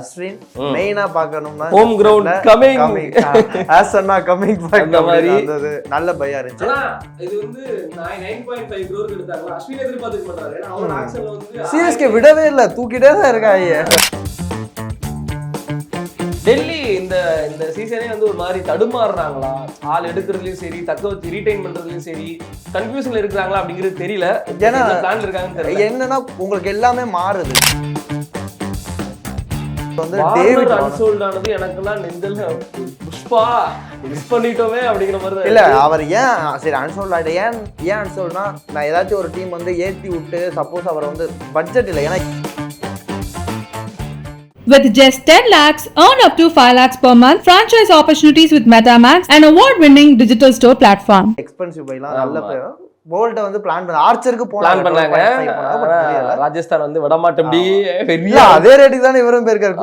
அஸ்வின் மெயினா பார்க்கணும்னா home ground coming ஆசன்னா coming அந்த மாதிரி வந்தது நல்ல பையா இருந்துச்சு. இது வந்து 9.5 crore எடுத்தாங்க. அஸ்வின் எதிர்பார்த்துக்க மாட்டாரு. ஏன்னா அவரோட ஆக்ஷன்ல வந்து சிஎஸ்கே விடவே இல்ல, தூக்கிட்டே தான் இருக்காங்க. டெல்லி இந்த சீசனே வந்து ஒரு மாதிரி தடுமாறுறாங்களா, ஆள் எடுக்கிறதுலயும் சரி, தக்க வச்சு ரீடைன் பண்றதுலயும் சரி, கன்ஃபியூஷன்ல இருக்கிறாங்களா அப்படிங்கிறது தெரியல. ஏன்னா பிளான்ல இருக்காங்கன்னு தெரியல. என்னன்னா உங்களுக்கு எல்லாமே மாறுது. வந்து டேவிட் அன்சோல்ட் ஆனது எனக்கெல்லாம் நெஞ்சல்ல புஷ்பா மிஸ் பண்ணிட்டோமே அப்படிங்கிற மாதிரி இல்ல. அவர் ஏன் சரி அன்சோல்ட் ஆயிட்டு, ஏன் அன்சோல்ட்னா, நான் ஏதாச்சும் ஒரு டீம் வந்து ஏற்றி விட்டு சப்போஸ் அவர் வந்து பட்ஜெட் இல்லை. ஏன்னா With just 10 lakhs, earn up to 5 lakhs per month, franchise opportunities with MetaMax, an award-winning digital store platform. Expensive பைலாம் நல்ல பேர். போல்ட் வந்து பிளான் பண்ண ஆர்ச்சருக்கு பிளான் பண்ணாங்க. ராஜஸ்தான் வந்து விடமாட்டோம். அதே ரேட்டுக்கு தானே இவரும் போயிருக்காரு.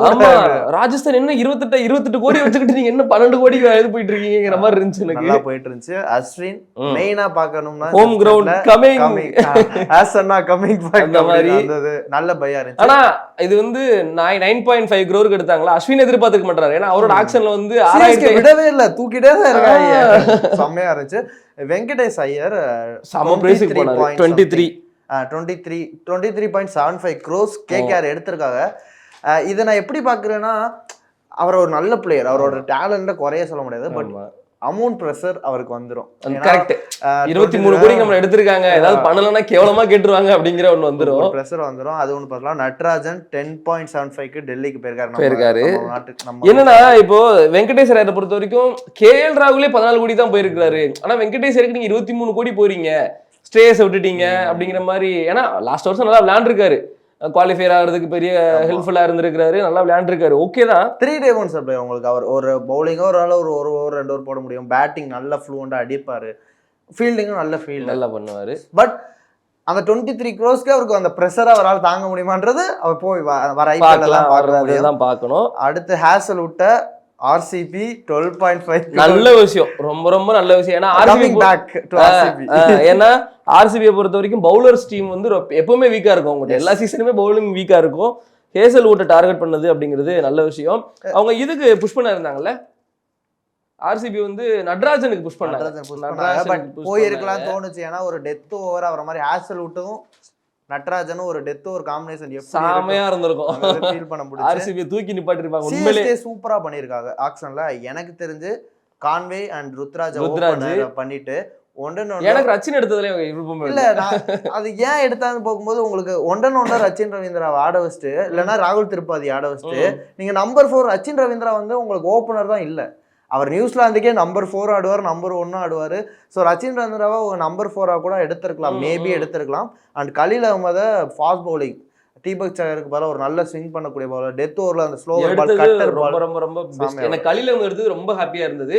ராஜஸ்தான் என்ன 28 கோடி வச்சுக்கிட்டு நீங்க என்ன 12 கோடி இது போயிட்டு இருக்கீங்கிற மாதிரி இருந்துச்சு. எனக்கு நல்லா போயிட்டு இருந்துச்சு. அஸ்வின் மெயினா பார்க்கணும்னா ஹோம் கிரவுண்ட் கமிங் ஆசன்னா கமிங் அந்த மாதிரி வந்தது நல்ல பையா இருந்துச்சு. ஆனா இது வந்து 9.5 crore எடுத்தாங்களா, அஸ்வின் எதிர்பார்த்துக்க மாட்டாரு. ஏன்னா அவரோட ஆக்ஷன்ல வந்து விடவே இல்ல, தூக்கிட்டே தான் இருக்காங்க. செம்மையா இருந்துச்சு. வெங்கடேஷ் ஐயர் 23.75 crores கேகேஆர் எடுத்திருக்காங்க. இதை நான் எப்படி பாக்குறேன்னா, அவர் ஒரு நல்ல பிளேயர், அவரோட டேலண்ட குறைய சொல்ல முடியாது. பட் அமௌண்ட் பிரஷர் அவருக்கு வந்துரும். கரெக்ட். 23 கோடி நம்ம எடுத்திருக்காங்க, ஏதாவது பண்ணலன்னா கேவலமா கேட்டுருவாங்க அப்படிங்கிற ஒண்ணு வந்துரும். பிரஷர் வந்துரும். அது ஒண்ணு பார்க்கலாம். நட்ராஜன் 10.75 டெல்லிக்கு போயிருக்காரு. என்னன்னா இப்போ வெங்கடேஷ் ஐயரை பொறுத்த வரைக்கும் கேஎல் ராகுலே 14 கோடி தான் போயிருக்காரு. ஆனா வெங்கடேஷ் ஐயருக்கு நீங்க 23 கோடி போறீங்க, ஸ்டேஸ் விட்டுட்டீங்க அப்படிங்கிற மாதிரி. ஏன்னா லாஸ்ட் வருஷம் நல்லா விளையாண்டுருக்காரு, குவாலிஃபயர் ஆகிறதுக்கு பெரிய ஹெல்ப்ஃபுல்லா இருந்திருக்காரு, நல்லா விளையாண்டுருக்காரு. ஓகே தான். 3 day once சப்ளை உங்களுக்கு. அவர் ஒரு பவுலிங்கோ ஒரு ஆள் ஒரு ஓவர் 2 ஓவர் போட முடியும். பேட்டிங் நல்ல ஃப்ளூவெண்டா அடிப்பாரு, ஃபீல்டிங்கும் நல்ல ஃபீல்ட் நல்லா பண்ணுவாரு. பட் அந்த 23 crores அவருக்கு அந்த ப்ரெஷரை அவரால் தாங்க முடியுமான்றது அவர் போய் வர ஐபிஎல் எல்லாம் பார்க்கணும். அடுத்து ஹேசல் விட்ட ஆர்சிபி 12.5 நல்ல விஷயம், ரொம்ப ரொம்ப நல்ல விஷயம். ஏன்னா ஆர்சிபியை பொறுத்த வரைக்கும் பவுலர்ஸ் டீம் வந்து எப்பவுமே வீக்கா இருக்கும். அவங்க எல்லா சீசனுமே பவுலிங் வீக்கா இருக்கும். ஹேசல் வுட்டை டார்கெட் பண்ணது அப்படிங்கிறது நல்ல விஷயம். அவங்க இதுக்கு புஷ் பண்ண இருந்தாங்கல்ல, ஆர்சிபி வந்து நட்ராஜனுக்கு புஷ் பண்ணாங்க. போயிருக்கலாம் தோணுச்சு. ஏன்னா ஒரு டெத் ஓவர் அவரை மாதிரி ஹேசல் வுட்டும் நட்ராஜனும் ஒரு டெத் ஒரு காம்பினேஷன் சாமையா இருந்திருக்கும். ஃபீல் பண்ண முடியும். ஆர்சிபி தூக்கி நிப்பாட்டிருப்பாங்க. உண்மையிலேயே சூப்பரா பண்ணிருக்காங்க ஆக்ஷன்ல. எனக்கு தெரிஞ்சு கான்வே அண்ட் ருத்ராஜ் பண்ணிட்டு எனக்கு ரச்சின் எடுத்ததுல இல்ல. அது ஏன் எடுத்தான்னு போகும்போது உங்களுக்கு ஒன்றன் ரச்சின் ரவீந்திராவை ஆட வச்சுட்டு, இல்லைன்னா ராகுல் திரிபாதி ஆட வச்சுட்டு, நீங்க நம்பர் 4 ரச்சின் ரவீந்திரா வந்து உங்களுக்கு ஓப்பனர் தான் இல்ல. அவர் நியூசிலாந்துக்கே நம்பர் 4 ஆடுவார், நம்பர் 1 ஆடுவார். ஸோ ரச்சின் ரவீந்திராவை நம்பர் 4 கூட எடுத்திருக்கலாம், மேபி எடுத்திருக்கலாம். அண்ட் கலீல் அஹ்மதை ஃபாஸ்ட் பவுலிங், தீபக் சகருக்கு பதிலாக ஒரு நல்ல ஸ்விங் பண்ணக்கூடிய பவுலர், டெத் ஓவர்ல அந்த ஸ்லோ பால் கட்டர் ரொம்ப ரொம்ப ரொம்ப எனக்கு கலீல் அஹ்மத் எடுத்தது ரொம்ப ஹாப்பியா இருந்தது.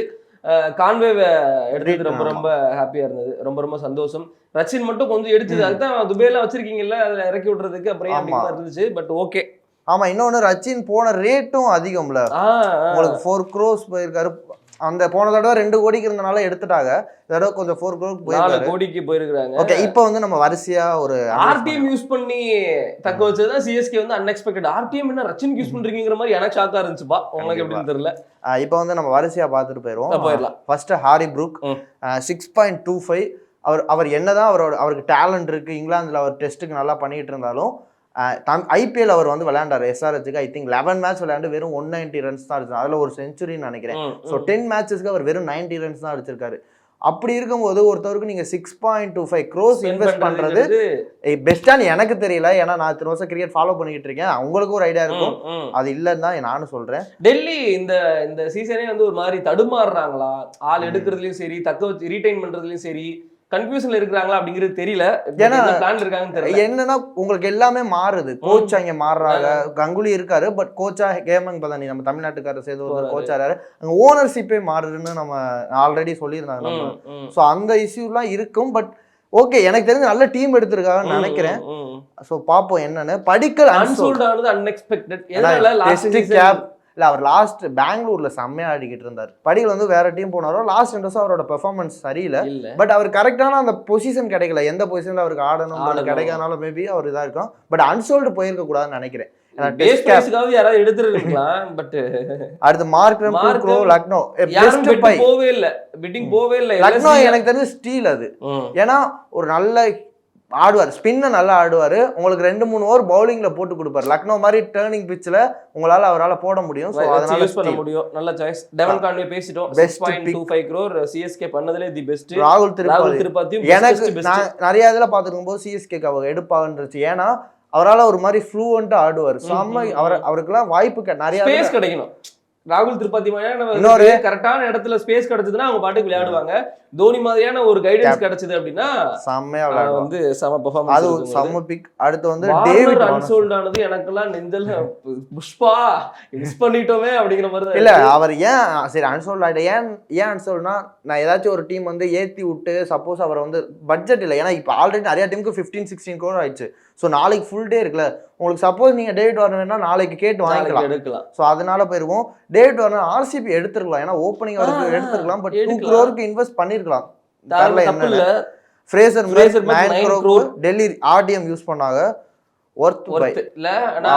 கான்வேவை எடுத்தது ரொம்ப ரொம்ப ஹாப்பியா இருந்தது. ரொம்ப ரொம்ப சந்தோஷம். ரச்சின் மட்டும் கொஞ்சம் எடுத்தது, அதுதான் துபேல வச்சிருக்கீங்கல்ல, அதுல இறக்கி விடுறதுக்கு அப்புறம் இருந்துச்சு. But okay. ஆமா, இன்னொன்னு ரச்சின் போன ரேட்டும் அதிகம்ல. உங்களுக்கு 4 crores போயிருக்காரு. அந்த போன தடவை 2 கோடிக்கு இருந்தனால எடுத்துட்டாங்க. தடவை கொஞ்சம் 4 crore 4 கோடிக்கு போயிருக்காங்க. ஓகே, இப்போ வந்து நம்ம வரிசையா ஒரு ஆர்டிஎம் யூஸ் பண்ணி தக்க வச்சதுதான் சிஎஸ்கே வந்து அன்எக்ஸ்பெக்டட். ஆர்டிஎம் என்ன ரச்சின் யூஸ் பண்றீங்கிற மாதிரி எனக்கு ஷாக்கா இருந்துச்சுப்பா. உங்களுக்கு எப்படின்னு தெரியல. இப்போ வந்து நம்ம வரிசையா பார்த்துட்டு போயிடலாம். First Harry Brook 6.25. அவர் என்னதான் அவருக்கு டேலண்ட் இருக்கு, இங்கிலாந்துல அவர் டெஸ்ட்டுக்கு நல்லா பண்ணிட்டு இருந்தாலும் ஐபிஎல் அவர் வந்து விளையாண்டாரு எஸ்ஆர்ஹெச்சுக்கு. ஐ திங்க் 11 மேட்ச் விளையாண்டு வெறும் 190 ரன்ஸ் தான் அடிச்சார். அதில் ஒரு செஞ்சுரின்னு நினைக்கிறேன். ஸோ 10 மேட்சஸ்க்கு அவர் வெறும் 90 ரன்ஸ் தான் அடிச்சிருக்காரு. அப்படி இருக்கும்போது ஒருத்தவருக்கு நீங்க 6.25 crores இன்வெஸ்ட் பண்றது பெஸ்டான்னு எனக்கு தெரியல. ஏன்னா நான் இத்தனை வருஷம் கிரிக்கெட் ஃபாலோ பண்ணிட்டு இருக்கேன், உங்களுக்கு ஒரு ஐடியா இருக்கும். அது இல்லைன்னு தான் நானும் சொல்றேன். டெல்லி இந்த சீசனே வந்து ஒரு மாதிரி தடுமாறுறாங்களா, ஆள் எடுக்கிறதுலயும் சரி, தக்க வச்சு ரீடைன் பண்றதுலயும் சரி, கன்ஃபியூஷன்ல இருக்காங்களா அப்படிங்கிறது தெரியல. ஏன்னா பிளான் இருக்காங்கன்னு தெரியல. என்னன்னா உங்களுக்கு எல்லாமே மாறுது. கோச் அங்க மாறுறாங்க. கங்குலி இருக்காரு, பட் கோச்சா ஹேமந்த் பதானி நம்ம தமிழ்நாட்டுக்காரர் சேர்ந்து ஒரு கோச்சாரு. அங்க ஓனர்ஷிப்பே மாறுதுன்னு நம்ம ஆல்ரெடி சொல்லியிருந்தாங்க. ஸோ அந்த இஷ்யூலாம் இருக்கும். பட் ஓகே, எனக்கு தெரிஞ்ச நல்ல டீம் எடுத்திருக்காங்கன்னு நினைக்கிறேன். ஸோ பார்ப்போம் என்னன்னு. படிக்கல் அன்எக்ஸ்பெக்டட் இல்லை, அவர் லாஸ்ட் பெங்களூர்ல செம்மையா ஆடிக்கிட்டு இருந்தார். படிகள் வந்து வேற டீம் போனாரோ, லாஸ்ட் 2 வருஷம் அவரோட பெர்ஃபார்மன்ஸ் சரியில்லை. பட் அவர் கரெக்டான அந்த பொசிஷன் கிடைக்கல. எந்த பொசிஷன்ல அவருக்கு ஆடணும் கிடைக்காதனால மேபி அவர் இதா இருக்கும். பட் அன்சோல்டு போயிருக்க கூடாதுன்னு நினைக்கிறேன். பேஸ் பிரைஸ்க்காவது யாராவது எடுத்துருக்கலாம். பட் அடுத்து மார்க்ரம் ப்ரோ லக்னோ யாரும் போவே இல்ல, பிட்டிங் போவே இல்ல. லக்னோ எனக்கு தெரிஞ்சு ஸ்டீல் அது. ஏன்னா ஒரு நல்ல ஆடுவார், ஸ்பின்னை நல்லா ஆடுவார், உங்களுக்கு 2-3 ஓவர் பவுலிங்ல போட்டு கொடுப்பாரு. லக்னோ மாதிரி டேர்னிங் பிட்ச்ல உங்களால அவரால் போட முடியும். ஸோ அதனால யூஸ் பண்ண முடியும். நல்ல சாய்ஸ். டெவன் கான்வே பேசிட்டோம். 6.25 crore சிஎஸ்கே பண்ணதுலே தி பெஸ்ட். ராகுல் திரிபாதி எனக்கு நான் நிறைய இதில் பார்த்துருக்கும் போது சிஎஸ்கேக்கு அவங்க எடுப்பாங்கன்றது. ஏன்னா அவரால் ஒரு மாதிரி ஃப்ளூவெண்டா ஆடுவார். அவருக்கெல்லாம் வாய்ப்பு நிறைய ஸ்பேஸ் கிடைக்கணும். ராகுல் திரிபாதி மாதிரியான கரெக்டான இடத்துல ஸ்பேஸ் கிடைச்சதுன்னா அவங்க பாட்டுக்கு விளையாடுவாங்க. தோனி மாதிரியான ஒரு கைடன்ஸ் கிடைச்சது அப்படின்னா செம்மையா வந்து செம பெர்ஃபார்மன்ஸ். அது செம்ம பிக். அடுத்து வந்து டேவிட் அன்சோல்ட் ஆனது எனக்கெல்லாம் நெஞ்சல் புஷ்பா மிஸ் பண்ணிட்டோமே அப்படிங்கிற மாதிரி தான். இல்ல அவர் ஏன் சரி அன்சோல்ட் ஆயிட்ட, ஏன் அன்சோல்ட்னா நான் ஏதாச்சும் ஒரு டீம் வந்து ஏத்தி விட்டு சப்போஸ் அவர் வந்து பட்ஜெட் இல்லை. ஏன்னா இப்போ ஆல்ரெடி நிறைய டீமுக்கு 15-16 crore ஆயிடுச்சு. ஸோ நாளைக்கு ஃபுல் டே இருக்குல்ல, உங்களுக்கு சப்போஸ் நீங்க டேவிட் வார்னர்னா நாளைக்கு கேட்டு வாங்கிக்கலாம், எடுக்கலாம். ஸோ அதனால போயிருவோம். டேவிட் வார்னர் ஆர்சிபி எடுத்துருக்கலாம், ஏன்னா ஓப்பனிங் அவருக்கு எடுத்துருக்கலாம். பட் 2 crore இன்வெஸ்ட் பண்ணிருக்கலாம். Fraser 9 crore Delhi RTM use பண்ணாங்க. இல்ல ஆனா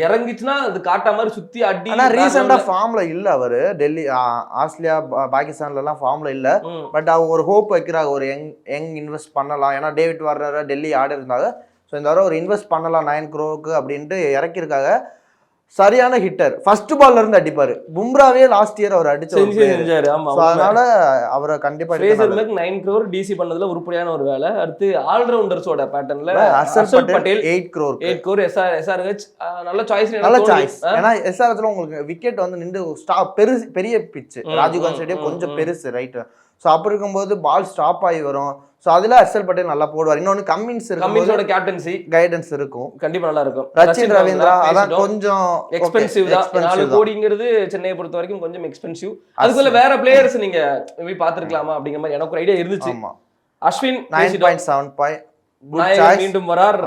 இறங்கிச்சுன்னா அது காட்டா மாதிரி சுத்தி அடி. ஆனா ரீசெண்டா ஃபார்ம்ல இல்ல அவரு. டெல்லி ஆஸ்திரேலியா பாகிஸ்தான்ல எல்லாம் ஃபார்ம்ல இல்ல. பட் அவங்க ஒரு ஹோப் வைக்கிறாங்க, ஒரு யங் இன்வெஸ்ட் பண்ணலாம். ஏன்னா டேவிட் வார்னர் டெல்லி ஆடி இருந்தாங்க. ஸோ இந்த வாரம் ஒரு இன்வெஸ்ட் பண்ணலாம் 9 crore அப்படின்ட்டு இறக்கிருக்காங்க. சரியான ஹிட்டர், ஃபர்ஸ்ட் பால்ல இருந்து அடிப்பாரு. பும்ராவே லாஸ்ட் இயர் அவர் அடிச்சாரு. அதனால அவரை கண்டிப்பா 9 crore டிசி பண்ணதுல உருப்படியான ஒரு வேலை. அடுத்து ஆல்ரவுண்டர்ஸோட பேட்டர்ன்ல ஹர்ஷல் பட்டேல் 8 crore எஸ்ஆர்ஹெச் நல்ல சாய்ஸ். ஏன்னா எஸ்ஆர்ஹெச்ல உங்களுக்கு விக்கெட் வந்து நின்று பெரிய பிட்ச், ராஜீவ் காந்தி ஸ்டேடியம் கொஞ்சம் பெருசு, ரைட். ஸோ அப்படி இருக்கும்போது பால் ஸ்டாப் ஆகி வரும். ஸோ அதில் ஹர்ஷல் பட்டேல் நல்லா போடுவார். இன்னொன்று கம்மின்ஸோட கேப்டன்சி கைடன்ஸ் இருக்கும், கண்டிப்பா நல்லா இருக்கும். ரச்சின் ரவீந்திரா அதான் கொஞ்சம் எக்ஸ்பென்சிவ் தான். 4 கோடிங்கிறது சென்னையை பொறுத்த வரைக்கும் கொஞ்சம் எக்ஸ்பென்சிவ். அதுக்குள்ள வேற பிளேயர்ஸ் நீங்க போய் பாத்துருக்கலாமா அப்படிங்கிற மாதிரி எனக்கு ஒரு ஐடியா இருந்துச்சு. அஸ்வின் 9.75 மீண்டும் வரார்.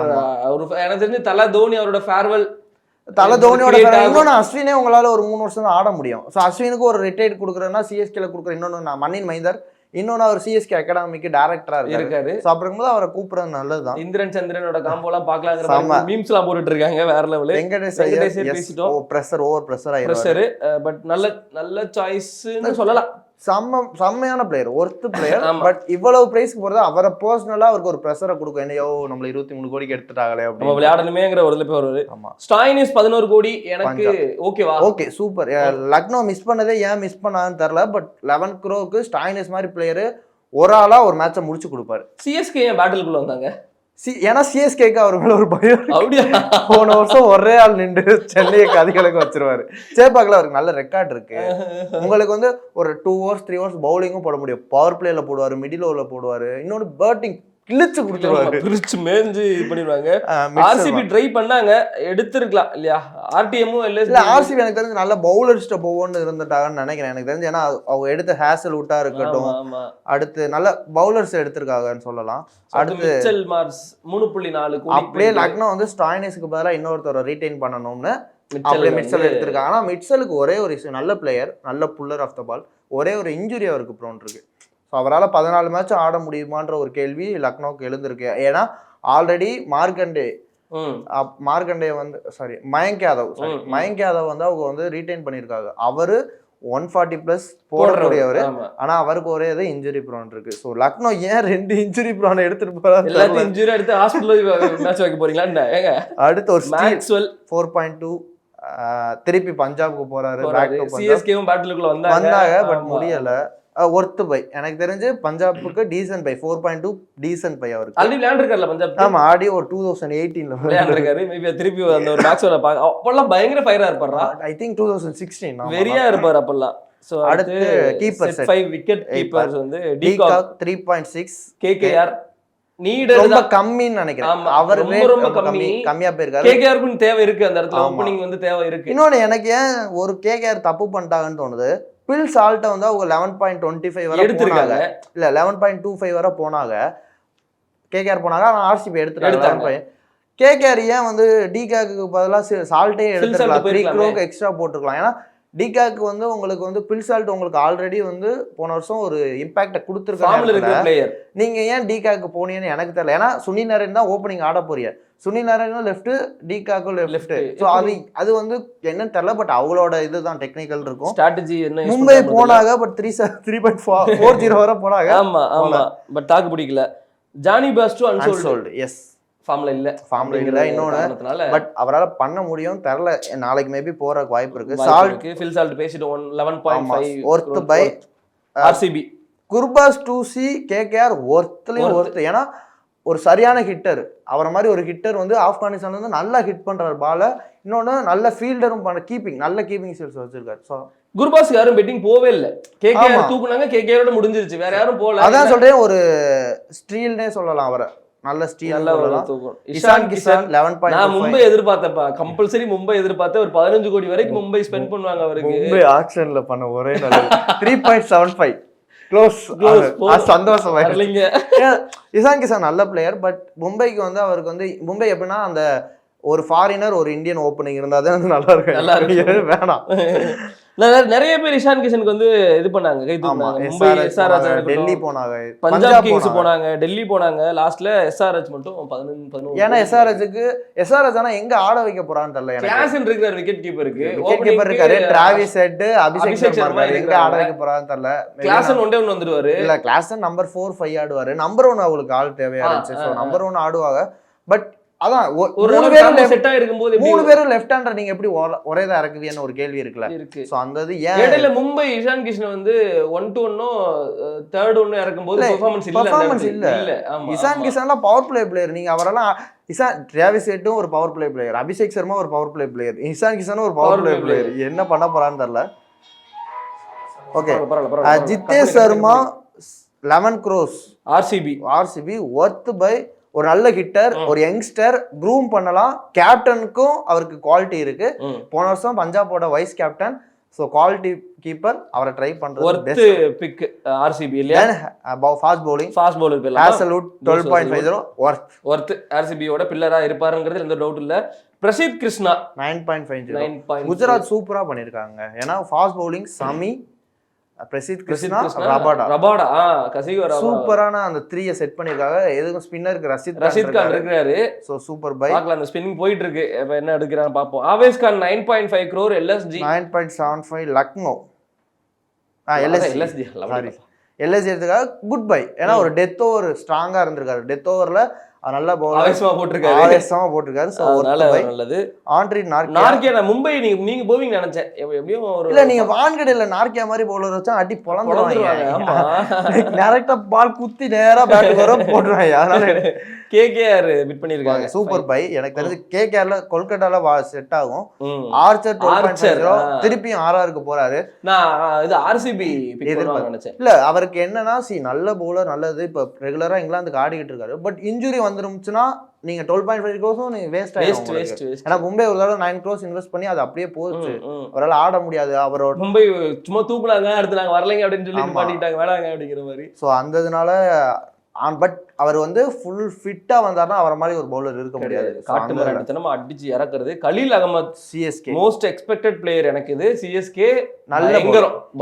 எனக்கு தெரிஞ்சு தோனி அவரோட ஃபேர்வெல் தோனியோட இன்னொன்று அஸ்வினே உங்களால ஒரு 3 வருஷம் தான் ஆட முடியும். ஸோ அஸ்வினுக்கு ஒரு ரிட்டையர்ட் கொடுக்குறேன்னா சிஎஸ்கேல கொடுக்குற. இன்னொன்று நான் மண்ணின் மைந்தர், இன்னொன்று அவர் சிஎஸ்கே அகாடமிக்கு டைரக்டரா இருக்காரு. ஸோ அப்படிங்கும்போது அவரை கூப்பிடுறது நல்லதுதான். இந்திரன் சந்திரனோட காம்போலாம் பார்க்கலாங்கிற மீம்ஸ் எல்லாம் போட்டுட்டு இருக்காங்க. வேற லெவல். வெங்கடேஷ் பேசிட்டோம். ஓவர் பிரஷர் பட் நல்ல சாய்ஸ்னு சொல்லலாம். செம்மையான பிளேயர், ஒர்த்து பிளேயர். பட் இவ்வளவு பிரைஸ்க்கு போறது அவரை பர்சனலா அவருக்கு ஒரு பிரஷரை கொடுக்கும். என்னையோ நம்மள 23 கோடிக்கு எடுத்துட்டாங்களே நம்ம விளையாடணுமேங்கிற ஒரு இதுல வருது. ஸ்டாயினிஸ் 11 கோடி எனக்கு ஓகேவா? Okay super. லக்னோ மிஸ் பண்ணதே ஏன் மிஸ் பண்ணான்னு தெரியல. பட் 11 crore ஸ்டாயினிஸ் மாதிரி பிளேயர் ஒரு ஆளா ஒரு மேட்சை முடிச்சு கொடுப்பாரு. சிஎஸ்கே ஏன் பேட்டிலுக்குள்ள வந்தாங்க? ஏன்னா சிஎஸ்கேக்கு அவர் மேல ஒரு பயம். போன வருஷம் ஒரே ஆள் நின்று சென்னையை கதிகளுக்கு வச்சிருவாரு. சேப்பாக்கில் அவருக்கு நல்ல ரெக்கார்ட் இருக்கு. உங்களுக்கு வந்து ஒரு 2 overs 3 overs பவுலிங்கும் போட முடியும். பவர் பிளேல போடுவாரு, மிடில் ஓவர்ல போடுவாரு. இன்னொன்று பேட்டிங் கிழிச்சு கொடுத்துருவாரு, பிரிச்சு மேஞ்சு பண்ணிடுவாங்க. ஆர்சிபி ட்ரை பண்ணாங்க, எடுத்துருக்கலாம் இல்லையா? ஆர்டிஎம்மும் இல்ல ஆர்சிபி எனக்கு தெரிஞ்சு நல்ல பவுலர்ஸ்ட போவோன்னு இருந்துட்டாங்கன்னு நினைக்கிறேன். எனக்கு தெரிஞ்சு ஏன்னா அவங்க எடுத்த ஹேசல் விட்டா இருக்கட்டும், அடுத்து நல்ல பவுலர்ஸ் எடுத்திருக்காங்கன்னு சொல்லலாம். அடுத்து மிச்சல் மார்ஸ் 3.4 கோடி. அப்படியே லக்னோ வந்து ஸ்டாயினிஸ்க்கு பதிலாக இன்னொருத்தரை ரீடைன் பண்ணணும்னு அப்படியே மிட்சல் எடுத்திருக்காங்க. ஆனா மிட்சலுக்கு ஒரே ஒரு இஷ்யூ, நல்ல பிளேயர், நல்ல புல்லர் ஆஃப் த பால், ஒரே ஒரு இன்ஜுரி அவருக்கு ப்ரோன் இருக்கு. ஸோ அவரால் 14 மேட்ச் ஆட முடியுமான்ற ஒரு கேள்வி லக்னோக்கு எழுந்திருக்கு. ஏன்னா ஆல்ரெடி மார்க்கண்டே வந்து மயங்க் யாதவ் வந்து அவங்க வந்து ரீடைன் பண்ணியிருக்காங்க. அவரு 140+ போடக்கூடியவர். ஆனா அவருக்கு ஒரே இது இன்ஜுரி ப்ரோன் இருக்கு. ஸோ லக்னோ ஏன் 2 இன்ஜுரி ப்ரோனை எடுத்துட்டு போறாங்க? இன்ஜுரி எடுத்து ஹாஸ்பிட்டல் மேட்ச் வைக்க போறீங்களா? அடுத்து ஒரு மேக்ஸ்வெல் 4.2 திருப்பி பஞ்சாப்க்கு போறாரு. சிஎஸ்கேவும் பேட்டிலுக்குள்ள வந்தாங்க பட் முடியல. ஒர்த்து பை எனக்கு தெரிஞ்சு பஞ்சாபுக்கு டீசன்ட் பை 4.2 டீசன்ட் பை. அவருக்கு ஆல்ரெடி விளையாண்டுருக்காருல பஞ்சாப். ஆமா ஆடி ஒரு 2018ல விளையாண்டுருக்காரு. மேபி திருப்பி அந்த ஒரு மேட்ச் வர பாக்க அப்பெல்லாம் பயங்கர ஃபயரா இருப்பாரா? ஐ திங்க் 2016 வெரியா இருப்பார் அப்பெல்லாம். சோ அடுத்து கீப்பர் 5 விக்கெட் கீப்பர்ஸ் வந்து டிகாக் 3.6, கேகேஆர் ரொம்ப கம்மின்னு நினைக்கிறேன். அவர் ரொம்ப கம்மியா போயிருக்காரு. கேகேஆருக்கு தேவை இருக்கு, அந்த இடத்துல ஓப்பனிங் வந்து தேவை இருக்கு. இன்னொன்னு எனக்கு ஏன் ஒரு கேகேஆர் தப்பு பண்ணிட்டாங்கன்னு தோணுது. பில் சால்ட்ட வந்து அவங்க 11.25 வரை எடுத்துருக்காங்க. இல்ல 11.25 வரை போனாங்க, கேகேஆர் போனாங்க. ஆனால் ஆர்சிபி எடுத்துட்டாங்க. கேகேஆர் ஏன் வந்து டிகாக்கு பதிலாக சால்ட்டே எடுத்துருக்கலாம், 3 crore எக்ஸ்ட்ரா போட்டுருக்கலாம். ஏன்னா டிகாக்கு வந்து உங்களுக்கு வந்து பில்சால்ட் உங்களுக்கு ஆல்ரெடி வந்து போன வருஷம் ஒரு இம்பாக்டை கொடுத்துருக்காங்க. நீங்க ஏன் டிகாக்கு போனீங்கன்னு எனக்கு தெரியல. ஏன்னா சுனில் நரேன் தான் ஓப்பனிங் ஆட போறீங்க. சுனில் நரேனும் லெஃப்ட், டிகாக்கும் லெஃப்ட். ஸோ அது வந்து என்னன்னு தெரியல. பட் அவங்களோட இதுதான் டெக்னிக்கல் இருக்கும். ஸ்ட்ராட்டஜி என்ன மும்பை போனாங்க. பட் 3.40 வரை போனாங்க. ஆமா ஆமா. பட் தாக்கு பிடிக்கல. Johnny Bairstow unsold. எஸ், ஃபார்ம்ல இல்ல இன்னொன்னு. பட் அவரால் பண்ண முடியும் தெரியல. நாளைக்கு மேபி போறதுக்கு வாய்ப்பு இருக்கு. ஃபில் சால்ட் பேசிட்டு 11.5 worth by RCB. Gurbaz 2C KKR worth. ஏன்னா ஒரு சரியான ஹிட்டர். அவரை மாதிரி ஒரு ஹிட்டர் வந்து ஆப்கானிஸ்தான் வந்து நல்லா ஹிட் பண்றாரு பால. இன்னொன்னு நல்ல ஃபீல்டரும் பண்ண நல்ல கீப்பிங் ஸ்கில்ஸ் வச்சிருக்காரு. ஸோ குர்பாஸ் யாரும் பெட்டிங் போவே இல்லை. கேகேஆர் தூக்குனாங்க, கேகேஆரோட முடிஞ்சிருச்சு, வேற யாரும் போல. அதான் சொல்றேன், ஒரு ஸ்டீல்னே சொல்லலாம் அவரை. நல்ல ஸ்டீல். இஷான் கிஷன் 11. நான் மும்பை எதிர்பார்த்தப்பா, கம்பல்சரி மும்பை எதிர்பார்த்த ஒரு 15 கோடி வரைக்கும் மும்பை ஸ்பெண்ட் பண்ணுவாங்க அவருக்கு. மும்பை ஆக்ஷன்ல பண்ண ஒரே நல்லது 3.75 க்ளோஸ். சந்தோஷமா இல்லைங்க. இஷான் கிஷன் நல்ல பிளேயர். பட் மும்பைக்கு வந்து அவருக்கு வந்து மும்பை எப்படின்னா அந்த ஒரு ஃபாரினர் ஒரு இந்தியன் ஓப்பனிங் இருந்தா தான் நல்லா இருக்கு. வேணாம். நிறைய பேர் இஷான் கிஷனுக்கு வந்து இது பண்ணாங்க, கை தூக்குனாங்க. மும்பை எஸ்ஆர்எச், டெல்லி போனாங்க, பஞ்சாப் கிங்ஸ் போனாங்க, டெல்லி போனாங்க. லாஸ்ட்ல எஸ்ஆர்எச் மட்டும் 11. ஏன்னா எஸ்ஆர்எச் ஆனா எங்க ஆட வைக்க போறான்னு தெரியல. கிளாசன் இருக்காரு, விக்கெட் கீப்பருக்கு. விக்கெட் கீப்பர் இருக்காரு, டிராவிஸ் ஹெட், அபிஷேக் சர்மா எங்க ஆட வைக்க போறான்னு தெரியல. கிளாசன் ஒன் வந்துருவாரு. இல்ல, கிளாசன் நம்பர் 4, 5 ஆடுவாரு. நம்பர் 1 அவங்களுக்கு ஆள் தேவையா இருந்துச்சு. சோ நம்பர் 1 ஆடுவாங்க. பட் அதான் ஒரு 3 பேரும் லெஃப்ட் ஹேண்டர் நீங்க எப்படி ஒரே தான் இறக்குவீன்னு ஒரு கேள்வி இருக்குல்ல. சோ அந்த இது ஏன் இடையில மும்பை இஷான் கிஷன் வந்து 1-1 3rd 1 இறக்கும்போது பெர்ஃபார்மன்ஸ் இல்ல. இஷான் கிஷன்லாம் பவர் பிளேயர். நீங்க அவரெல்லாம் டிராவிஸ் ஹெட்டும் ஒரு பவர் பிளேயர், அபிஷேக் சர்மா ஒரு பவர் பிளேயர், இஷான் கிஷனும் ஒரு பவர் பிளேயர். என்ன பண்ண போறான்னு தெரியல. Okay, Jitesh Sharma 11 crores RCB worth by ஒரு நல்ல ஹிட்டர், ஒரு யங்ஸ்டர். க்ரூம் பண்ணலாம். கேப்டனுக்கும் அவருக்கு குவாலிட்டி இருக்கு. போன வருஷம் பஞ்சாபோட vice captain. So quality keeper. அவரை ட்ரை பண்றது பெஸ்ட் பிக் ஆர்சிபி இல்லையா. Fast bowling Hazlewood 12.50 worth. ஆர்சிபியோட பில்லரா இருப்பாருங்கிறது எந்த டவுட் இல்ல. பிரசித் கிருஷ்ணா 9.50. குஜராத் சூப்பரா பண்ணிருக்காங்க. ஏன்னா fast bowling Shami, Prasidh Krishna, Rabada சூப்பரான அந்த 3 செட் பண்ணிருக்காங்க. எதுக்கும் ஸ்பின்னருக்கு ரஷீத் கான் இருக்காரு. So super buy. பார்க்கலாம், அந்த ஸ்பின்னிங் போயிட்டு இருக்கு. இப்ப என்ன எடுக்கறாங்க பாப்போம். Avesh Khan 9.5 crore LSG 9.75 Lucknow. LSG எடுத்துக்காக குட் பை. ஏன்னா ஒரு டெத் ஓவர் ஸ்ட்ராங்கா இருந்திருக்காரு. டெத் ஓவர்ல நல்ல பவுலர், ஆவேசமா போட்டிருக்காரு. சோ நல்லது. ஆண்ட்ரி நார்கியா மும்பை நீங்க போவீங்க நினைச்சேன். எப்படியும் இல்ல, நீங்க வான்கடையில நார்கியா மாதிரி பவுலர் வச்சா அடி பொளந்துருவாங்க. ஆமா, டைரக்டா பால் குத்தி நேரா பேட்டுக்கு வர போடுறாங்க. அதனால கேகேஆர் பிட் பண்ணிருக்காங்க. Super buy. எனக்கு தெரிஞ்சு கேகேஆர்ல கொல்கட்டால செட் ஆகும். ஆர்ச்சர் 12.50 திருப்பியும் ஆர்ஆருக்கு போறாரு. நான் இது ஆர்சிபி நினைச்சேன். இல்ல, அவருக்கு என்னன்னா நல்ல பவுலர், நல்லது. இப்ப ரெகுலரா இங்கிலாந்துக்கு ஆடிக்கிட்டு இருக்காரு. பட் இன்ஜுரி வந்துருச்சுன்னா நீங்க 12.5 crores நீங்க வேஸ்ட். ஏன்னா மும்பை ஒரு தடவை 9 crores இன்வெஸ்ட் பண்ணி அது அப்படியே போச்சு. அவரால் ஆட முடியாது. அவரோட மும்பை சும்மா தூக்குனாங்க, அடுத்து நாங்க வரலைங்க அப்படின்னு சொல்லி பாட்டிட்டாங்க, வேணாங்க அப்படிங்கிற மாதிரி. ஸோ அந்த இதனால பட் அவர் வந்து ஃபுல் ஃபிட்டா வந்தாருன்னா அவரை மாதிரி ஒரு பவுலர் இருக்க முடியாது. காட்டு மிராண்டித்தனமா அடிச்சு இறக்குறது. Khaleel Ahmed CSK most expected player. எனக்கு இது சிஎஸ்கே நல்ல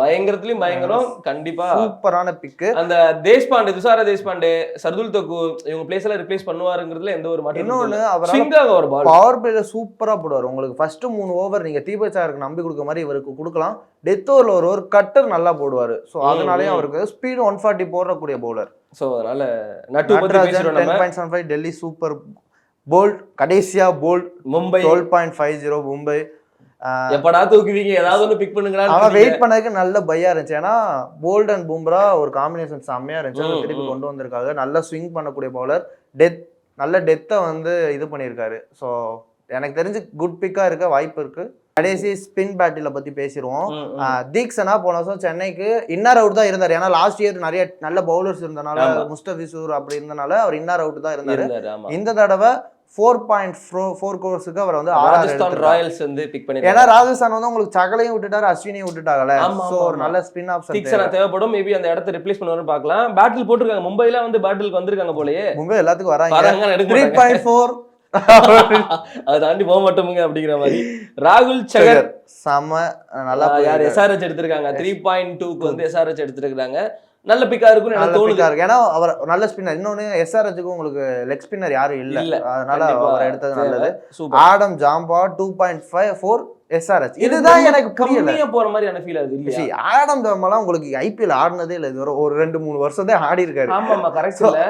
பயங்கரத்துலயும் பயங்கரம். கண்டிப்பா சூப்பரான பிக்கு. அந்த தேஷ்பாண்டே, துஷார தேஷ்பாண்டே, சர்துல் தக்கூர் இவங்க பிளேஸ் எல்லாம் ரிப்ளேஸ் பண்ணுவாருங்கிறதுல எந்த ஒரு மாற்றம். இன்னொன்னு அவர் பவர் பிளேல சூப்பரா போடுவார். உங்களுக்கு ஃபர்ஸ்ட் 3 ஓவர் நீங்க தீபச்சாருக்கு நம்பி கொடுக்க மாதிரி இவருக்கு கொடுக்கலாம். டெத் ஓவர்ல ஒரு கட்டர் நல்லா போடுவாரு. ஸோ அதனாலயும் அவருக்கு ஸ்பீடு 140 போடக்கூடிய பவுலர். ஸோ அதனால நட்டு 10.75 டெல்லி சூப்பர் போல்ட். கடைசியா போல்ட் மும்பை 12.50 மும்பை. எப்படா தூக்குவீங்க, ஏதாவது ஒன்று பிக் பண்ணுங்களா. அவன் வெயிட் பண்ணதுக்கு நல்ல பையா இருந்துச்சு. ஏன்னா போல்ட் அண்ட் பும்ரா ஒரு காம்பினேஷன் செம்மையா இருந்துச்சு. திருப்பி கொண்டு வந்திருக்காங்க. நல்ல ஸ்விங் பண்ணக்கூடிய பவுலர். நல்ல டெத்தை வந்து இது பண்ணியிருக்காரு. ஸோ எனக்கு தெரிஞ்சு குட் பிக்கா இருக்க வாய்ப்பு இருக்கு. கடைசி ஸ்பின் பேட்டில பத்தி பேசிடுவோம். தீக்ஷனா போன வருஷம் சென்னைக்கு இன்னர் அவுட் தான் இருந்தார். ஏன்னா லாஸ்ட் இயர் நிறைய நல்ல பவுலர்ஸ் இருந்தனால, முஸ்தபிசூர் அப்படி இருந்தனால அவர் இன்னர் அவுட் தான் இருந்தாரு. இந்த தடவை 4.4 crores அவர் வந்து ராஜஸ்தான் ராயல்ஸ் வந்து பிக் பண்ணி. ஏன்னா ராஜஸ்தான் வந்து உங்களுக்கு சகலையும் விட்டுட்டாரு, அஸ்வினையும் விட்டுட்டாங்கல்ல. சோ ஒரு நல்ல ஸ்பின் ஆப்ஷன் தீக்ஷனா தேவைப்படும். மேபி அந்த இடத்தை ரிப்ளேஸ் பண்ணுவாருன்னு பார்க்கலாம். பேட்டில் போட்டுருக்காங்க. மும்பைல வந்து பேட்டிலுக்கு வந்திருக்காங்க போலயே. மும்பை எல்லாத்துக்கும் வராங்க. 3.4 அதை தாண்டி போக மாட்டோமுங்க அப்படிங்கிற மாதிரி. ராகுல் சகர் செம நல்லா யார் எஸ்ஆர்ஹெச் எடுத்திருக்காங்க 3.2க்கு வந்து எஸ்ஆர்ஹெச் எடுத்திருக்காங்க. நல்ல பிக்கா இருக்குன்னு எனக்கு தோணுது. ஏன்னா அவர் நல்ல ஸ்பின்னர். இன்னொன்னு எஸ்ஆர்ஹெச்சுக்கு உங்களுக்கு லெக் ஸ்பின்னர் யாரும் இல்ல, அதனால அவர் எடுத்தது நல்லது. Adam Zampa 2.54 SRH. இதுதான் எனக்கு புரியல போற மாதிரியான ஃபீல் ஆகுது இல்லையா? ஆடம் ஜாம்பாலாம் உங்களுக்கு ஐபிஎல் ஆடினதே இல்லை, இது ஒரு 2-3 வருஷம் தான் ஆடி இருக்காரு. ஆமா கரெக்ட். இல்ல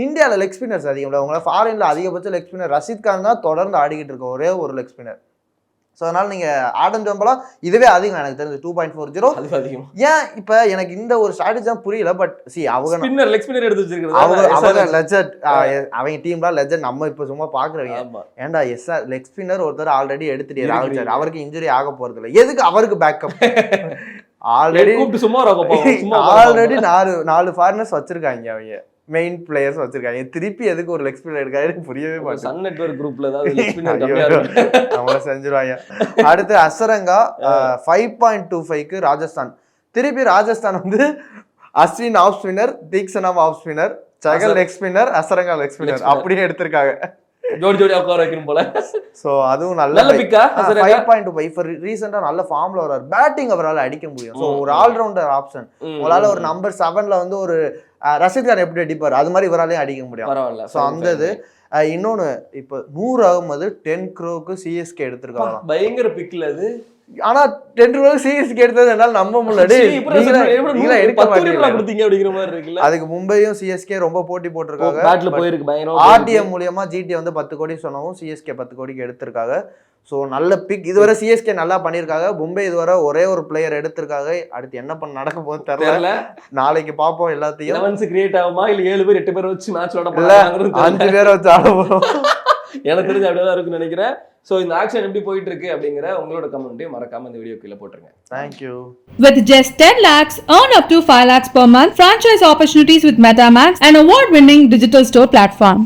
இந்தியாவில் லெக் ஸ்பின்னர்ஸ் அதிகம் இல்லை, உங்களை ஃபாரின்ல அதிகபட்ச லெக் ஸ்பின்னர் ரஷீத் கான் தான் தொடர்ந்து ஆடிக்கிட்டு இருக்க ஒரே ஒரு லெக் ஸ்பின்னர். ஸோ அதனால நீங்க ஆடம் ஜாம்பலாம் இதுவே அதிகம் எனக்கு தெரிஞ்சு 2.40. அதிகம். ஏன் இப்ப எனக்கு இந்த ஒரு ஸ்ட்ராட்டஜி புரியல. பட் சி அவங்க லெக் ஸ்பின்னர் எடுத்து வச்சிருக்காங்க, அவங்க லெஜெண்ட், அவங்க டீம்லாம் லெஜெண்ட். நம்ம இப்ப சும்மா பாக்குறவங்க ஏன்டா எஸ்ஆர் லெக் ஸ்பின்னர் ஒருத்தர் ஆல்ரெடி எடுத்துட்டு ராகுல் சார், அவருக்கு இன்ஜுரி ஆக போறது இல்லை, எதுக்கு அவருக்கு பேக்கப்? ஆல்ரெடி ஆல்ரெடி 4 ஃபாரினர்ஸ் வச்சிருக்காங்க, அவங்க மெயின் பிளேயர்ஸ் வச்சிருக்காங்க. திருப்பி எதுக்கு ஒரு லெக் ஸ்பின்னர் எடுக்காது புரியவே மாட்டேங்குது. சன் நெட்வொர்க் குரூப்ல ஏதாவது லெக் ஸ்பின்னர் கம்மியா இருக்கு நம்மள செஞ்சுருவாங்க. அடுத்து அசரங்கா 5.25க்கு ராஜஸ்தான். திருப்பி ராஜஸ்தான் வந்து அஸ்வின் ஆஃப் ஸ்பின்னர், தீக்ஷனம் off spinner, Chahal leg spinner, Hasaranga leg spinner அப்படியே எடுத்திருக்காங்க. ஜோடி உட்கார வைக்கணும் போல. சோ அதுவும் நல்ல பிக்கா. 5.25 ரீசெண்டா நல்ல ஃபார்ம்ல வராரு. பேட்டிங் அவரால் அடிக்க முடியும். சோ ஒரு ஆல்ரவுண்டர் ஆப்ஷன். உங்களால ஒரு நம்பர் 7ல வந்து ஒரு ரஷீத் கான் எப்படி அடிப்பாரு அது மாதிரி இவராலையும் அடிக்க முடியும். சோ அந்த இது. இன்னொன்னு இப்ப 100 ஆகும்போது 10 crore சிஎஸ்கே எடுத்திருக்காங்க. பயங்கர பிக்ல அது. ஆனா 10 crore சிஎஸ்கே எடுத்தது என்னால நம்ப முடியல. அதுக்கு மும்பையும் சிஎஸ்கே ரொம்ப போட்டி போட்டிருக்காங்க. ஆர்டிஎம் மூலியமா ஜிடி வந்து 10 கோடி சொன்னவும் சிஎஸ்கே 10 கோடிக்கு எடுத்திருக்காங்க. ஸோ நல்ல பிக். இதுவரை சிஎஸ்கே நல்லா பண்ணியிருக்காங்க. மும்பை இதுவரை ஒரே ஒரு பிளேயர் எடுத்திருக்காங்க. அடுத்து என்ன பண்ண நடக்க போகுது தெரியல. நாளைக்கு பார்ப்போம். எல்லாத்தையும் கிரியேட் ஆகுமா இல்ல 7 பேர் 8 பேர் வச்சு மேட்ச் விட 5 பேரை வச்சு ஆட போறோம். எனக்கு தெரிஞ்சு அப்படிதான் இருக்குன்னு நினைக்கிறேன். ஸோ இந்த ஆக்ஷன் எப்படி போயிட்டு இருக்கு அப்படிங்கிற உங்களோட கமெண்ட்டையும் மறக்காம இந்த வீடியோ கீழே போட்டுருங்க. Thank you. With just 10 lakhs, earn up to 5 lakhs per month, franchise opportunities with MetaMax, an award-winning digital store platform.